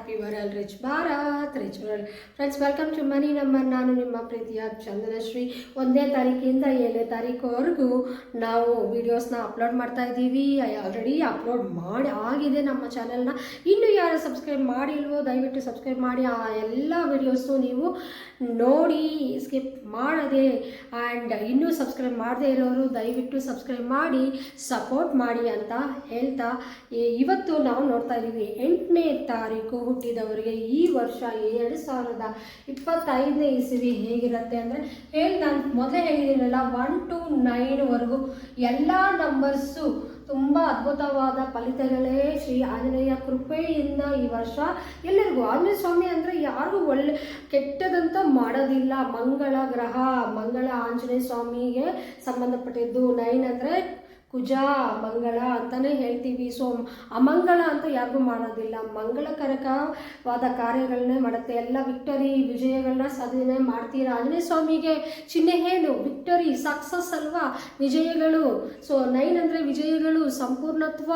Happy world rich Bharat rich world friends, welcome to money number. ನಾನು ನಿಮ್ಮ ಪ್ರೀತಿಯ ಚಂದನಶ್ರೀ. 1ನೇ ತಾರೀಕಿಂದ 7ನೇ ತಾರೀಕುವರೆಗೂ ನಾವು ವೀಡಿಯೋಸ್ನ ಅಪ್ಲೋಡ್ ಮಾಡ್ತಾ ಇದ್ದೀವಿ. ಆಲ್ರೆಡಿ ಅಪ್ಲೋಡ್ ಮಾಡಿ ಆಗಿದೆ ನಮ್ಮ ಚಾನಲ್ನ. ಇನ್ನೂ ಯಾರು ಸಬ್ಸ್ಕ್ರೈಬ್ ಮಾಡಿಲ್ವೋ ದಯವಿಟ್ಟು ಸಬ್ಸ್ಕ್ರೈಬ್ ಮಾಡಿ. ಆ ಎಲ್ಲ ವೀಡಿಯೋಸ್ನು ನೀವು ನೋಡಿ ಸ್ಕಿಪ್ ಮಾಡದೆ, ಆ್ಯಂಡ್ ಇನ್ನೂ ಸಬ್ಸ್ಕ್ರೈಬ್ ಮಾಡದೇ ಇರೋರು ದಯವಿಟ್ಟು ಸಬ್ಸ್ಕ್ರೈಬ್ ಮಾಡಿ ಸಪೋರ್ಟ್ ಮಾಡಿ ಅಂತ ಹೇಳ್ತಾ, ಇವತ್ತು ನಾವು ನೋಡ್ತಾ ಇದ್ದೀವಿ 8ನೇ ತಾರೀಕು ಹುಟ್ಟಿದವರಿಗೆ ಈ ವರ್ಷ 2025ನೇ ಇಸವಿ ಹೇಗಿರುತ್ತೆ ಅಂದರೆ, ನಾನು ಮೊದಲೇ ಹೇಳಿದ್ದೀನಲ್ಲ 1 to 9ವರೆಗೂ ಎಲ್ಲ ನಂಬರ್ಸು ತುಂಬ ಅದ್ಭುತವಾದ ಫಲಿತಗಳೇ. ಶ್ರೀ ಆಂಜನೇಯ ಕೃಪೆಯಿಂದ ಈ ವರ್ಷ ಎಲ್ಲರಿಗೂ, ಆಂಜನೇಯ ಸ್ವಾಮಿ ಅಂದರೆ ಯಾರಿಗೂ ಕೆಟ್ಟದಂತ ಮಾಡೋದಿಲ್ಲ. ಮಂಗಳ ಗ್ರಹ, ಮಂಗಳ ಆಂಜನೇಯ ಸ್ವಾಮಿಗೆ ಸಂಬಂಧಪಟ್ಟಿದ್ದು. 9 ಅಂದರೆ ಕುಜ, ಮಂಗಳ ಅಂತಲೇ ಹೇಳ್ತೀವಿ. ಸೊ ಅಮಂಗಳ ಅಂತ ಯಾರಿಗೂ ಮಾಡೋದಿಲ್ಲ, ಮಂಗಳಕರಕವಾದ ಕಾರ್ಯಗಳನ್ನೇ ಮಾಡುತ್ತೆ. ಎಲ್ಲ ವಿಕ್ಟರಿ, ವಿಜಯಗಳನ್ನ ಸಾಧನೆ ಮಾಡ್ತೀರಾ. ಆಂಜನೇಯ ಸ್ವಾಮಿಗೆ ಚಿಹ್ನೆ ಏನು? ವಿಕ್ಟರಿ, ಸಕ್ಸಸ್ ಅಲ್ವಾ, ವಿಜಯಗಳು. ಸೊ 9 ಅಂದರೆ ವಿಜಯಗಳು, ಸಂಪೂರ್ಣತ್ವ.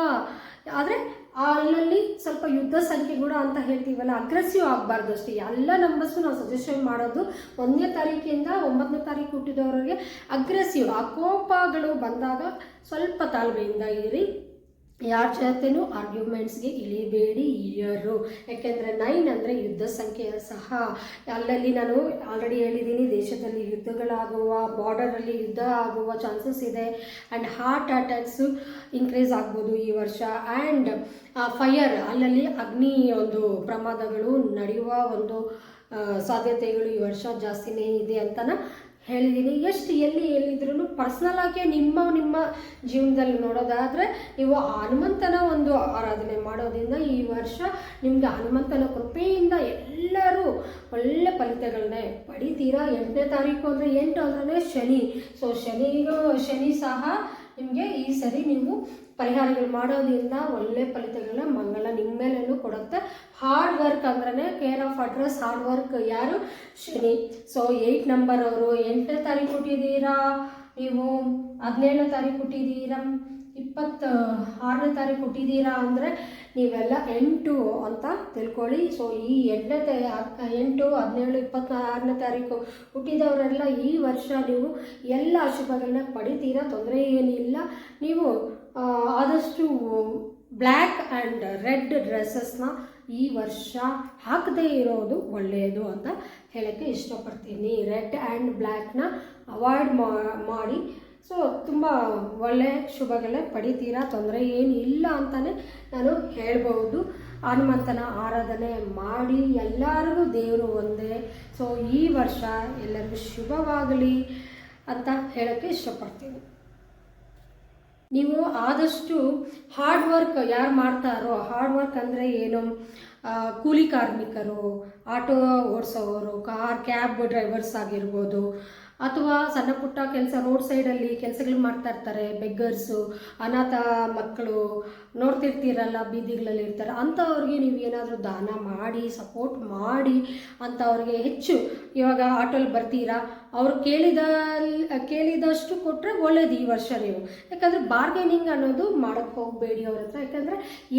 ಆದರೆ ಅಲ್ಲಲ್ಲಿ ಸ್ವಲ್ಪ ಯುದ್ಧ ಸಂಖ್ಯೆ ಕೂಡ ಅಂತ ಹೇಳ್ತೀವಲ್ಲ, ಅಗ್ರೆಸಿವ್ ಆಗಬಾರ್ದು ಅಷ್ಟೇ. ಎಲ್ಲ ನಂಬರ್ಸು ನಾವು ಸಜೆಷನ್ ಮಾಡೋದು 1ನೇ ತಾರೀಕಿಂದ 9ನೇ ತಾರೀಕು ಹುಟ್ಟಿದವರಿಗೆ ಅಗ್ರೆಸಿವ್, ಆ ಕೋಪಗಳು ಬಂದಾಗ ಸ್ವಲ್ಪ ತಾಳ್ಮೆಯಿಂದ ಇರಿ. ಯಾರ ಜೊತೆನೂ ಆರ್ಗ್ಯುಮೆಂಟ್ಸ್ಗೆ ಇಳಿಬೇಡಿ ಇಳಿಯೋರು. ಯಾಕೆಂದರೆ 9 ಅಂದರೆ ಯುದ್ಧ ಸಂಖ್ಯೆ ಸಹ. ಅಲ್ಲಲ್ಲಿ ನಾನು ಆಲ್ರೆಡಿ ಹೇಳಿದ್ದೀನಿ, ದೇಶದಲ್ಲಿ ಯುದ್ಧಗಳಾಗುವ, ಬಾರ್ಡರಲ್ಲಿ ಯುದ್ಧ ಆಗುವ ಚಾನ್ಸಸ್ ಇದೆ. ಆ್ಯಂಡ್ ಹಾರ್ಟ್ ಅಟ್ಯಾಕ್ಸು ಇನ್ಕ್ರೀಸ್ ಆಗ್ಬೋದು ಈ ವರ್ಷ. ಆ್ಯಂಡ್ ಫೈರ್, ಅಲ್ಲಲ್ಲಿ ಅಗ್ನಿ ಒಂದು ಪ್ರಮಾದಗಳು ನಡೆಯುವ ಒಂದು ಸಾಧ್ಯತೆಗಳು ಈ ವರ್ಷ ಜಾಸ್ತಿನೇ ಇದೆ ಅಂತಲೇ ಹೇಳಿದ್ದೀನಿ. ಎಲ್ಲಿದ್ರೂ ಪರ್ಸ್ನಲಾಗಿ ನಿಮ್ಮ ಜೀವನದಲ್ಲಿ ನೋಡೋದಾದರೆ, ನೀವು ಹನುಮಂತನ ಒಂದು ಆರಾಧನೆ ಮಾಡೋದ್ರಿಂದ ಈ ವರ್ಷ ನಿಮಗೆ ಹನುಮಂತನ ಕೃಪೆಯಿಂದ ಎಲ್ಲರೂ ಒಳ್ಳೆ ಫಲಿತಗಳನ್ನೇ ಪಡಿತೀರಾ. 8ನೇ ತಾರೀಕು ಅಂದರೆ 8 ಅಂದ್ರೆ ಶನಿ. ಸೊ ಶನಿ ಸಹ ನಿಮಗೆ ಈ ಸರಿ ನೀವು ಪರಿಹಾರಗಳು ಮಾಡೋದ್ರಿಂದ ಒಳ್ಳೆ ಫಲಿತಗಳನ್ನ ಮಂಗಳ ನಿಮ್ಮ ಮೇಲೂ ಕೊಡುತ್ತೆ. ಹಾರ್ಡ್ ವರ್ಕ್ ಅಂದ್ರೆ care of address, hard work ಯಾರು? ಶನಿ. ಸೊ 8 ನಂಬರ್ ಅವರು 8ನೇ ತಾರೀಕು ಹುಟ್ಟಿದ್ದೀರಾ, ನೀವು 17ನೇ ತಾರೀಕು ಹುಟ್ಟಿದ್ದೀರಾ, 26ನೇ ತಾರೀಕು ಹುಟ್ಟಿದ್ದೀರಾ ಅಂದರೆ ನೀವೆಲ್ಲ 8 ಅಂತ ತಿಳ್ಕೊಳ್ಳಿ. ಸೊ ಈ 8, 17, 26ನೇ ತಾರೀಕು ಹುಟ್ಟಿದವರೆಲ್ಲ ಈ ವರ್ಷ ನೀವು ಎಲ್ಲ ಶುಭಗಳನ್ನ ಪಡಿತೀರಾ, ತೊಂದರೆ ಏನಿಲ್ಲ. ನೀವು ಆದಷ್ಟು ಬ್ಲ್ಯಾಕ್ ಆ್ಯಂಡ್ ರೆಡ್ ಡ್ರೆಸ್ಸಸ್ನ ಈ ವರ್ಷ ಹಾಕದೇ ಇರೋದು ಒಳ್ಳೆಯದು ಅಂತ ಹೇಳೋಕ್ಕೆ ಇಷ್ಟಪಡ್ತೀನಿ. ರೆಡ್ ಆ್ಯಂಡ್ ಬ್ಲ್ಯಾಕ್ನ ಅವಾಯ್ಡ್ ಮಾಡಿ. ಸೊ ತುಂಬ ಒಳ್ಳೆ ಶುಭಗಳೇ ಪಡಿತೀರಾ, ತೊಂದರೆ ಏನಿಲ್ಲ ಅಂತಲೇ ನಾನು ಹೇಳ್ಬೋದು. ಹನುಮಂತನ ಆರಾಧನೆ ಮಾಡಿ, ಎಲ್ಲರಿಗೂ ದೇವರು ಒಂದೇ. ಸೊ ಈ ವರ್ಷ ಎಲ್ಲರಿಗೂ ಶುಭವಾಗಲಿ ಅಂತ ಹೇಳೋಕ್ಕೆ ಇಷ್ಟಪಡ್ತೀನಿ. ನೀವು ಆದಷ್ಟು ಹಾರ್ಡ್ ವರ್ಕ್ ಯಾರು ಮಾಡ್ತಾರೋ, ಹಾರ್ಡ್ ವರ್ಕ್ ಅಂದರೆ ಏನು? ಕೂಲಿ ಕಾರ್ಮಿಕರು, ಆಟೋ ಓಡಿಸೋರು, ಕ್ಯಾಬ್ ಡ್ರೈವರ್ಸ್ ಆಗಿರ್ಬೋದು, ಅಥವಾ ಸಣ್ಣ ಪುಟ್ಟ ಕೆಲಸ ರೋಡ್ ಸೈಡಲ್ಲಿ ಕೆಲಸಗಳು ಮಾಡ್ತಾ ಇರ್ತಾರೆ, ಬೆಗ್ಗರ್ಸು, ಅನಾಥ ಮಕ್ಕಳು ನೋಡ್ತಿರ್ತೀರಲ್ಲ, ಬೀದಿಗಳಲ್ಲಿ ಇರ್ತಾರೆ, ಅಂಥವ್ರಿಗೆ ನೀವು ಏನಾದರೂ ದಾನ ಮಾಡಿ, ಸಪೋರ್ಟ್ ಮಾಡಿ ಅಂಥವ್ರಿಗೆ ಹೆಚ್ಚು. ಇವಾಗ ಆಟೋಲ್ಲಿ ಬರ್ತೀರಾ, ಅವ್ರು ಕೇಳಿದಷ್ಟು ಕೊಟ್ಟರೆ ಒಳ್ಳೇದು ಈ ವರ್ಷ ನೀವು. ಯಾಕಂದರೆ ಬಾರ್ಗೇನಿಂಗ್ ಅನ್ನೋದು ಮಾಡೋಕ್ಕೆ ಹೋಗಬೇಡಿ ಅವ್ರ ಹತ್ರ. ಯಾಕಂದರೆ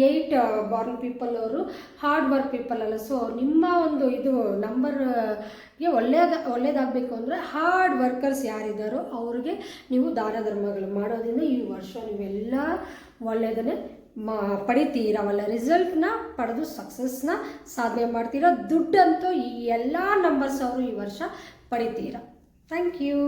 8 ಬಾರ್ನ್ ಪೀಪಲ್ ಅವರು ಹಾರ್ಡ್ ವರ್ಕ್ ಪೀಪಲ್ ಅಲ್ಲ. ಸೊ ನಿಮ್ಮ ಒಂದು ಇದು ನಂಬರ್ಗೆ ಒಳ್ಳೇದಾಗಬೇಕು ಅಂದರೆ ಹಾರ್ಡ್ ವರ್ಕರ್ಸ್ ಯಾರಿದ್ದಾರೋ ಅವ್ರಿಗೆ ನೀವು ದಾನ ಧರ್ಮಗಳು ಮಾಡೋದ್ರಿಂದ ಈ ವರ್ಷ ನೀವೆಲ್ಲ ಒಳ್ಳೆಯದನ್ನೇ ಪಡಿತೀರ. ಒಳ್ಳೆ ರಿಸಲ್ಟ್ನ ಪಡೆದು ಸಕ್ಸಸ್ನ ಸಾಧನೆ ಮಾಡ್ತೀರ. ದುಡ್ಡಂತೂ ಈ ಎಲ್ಲ ನಂಬರ್ಸ್ ಅವರು ಈ ವರ್ಷ ಪಡಿತೀರ. Thank you.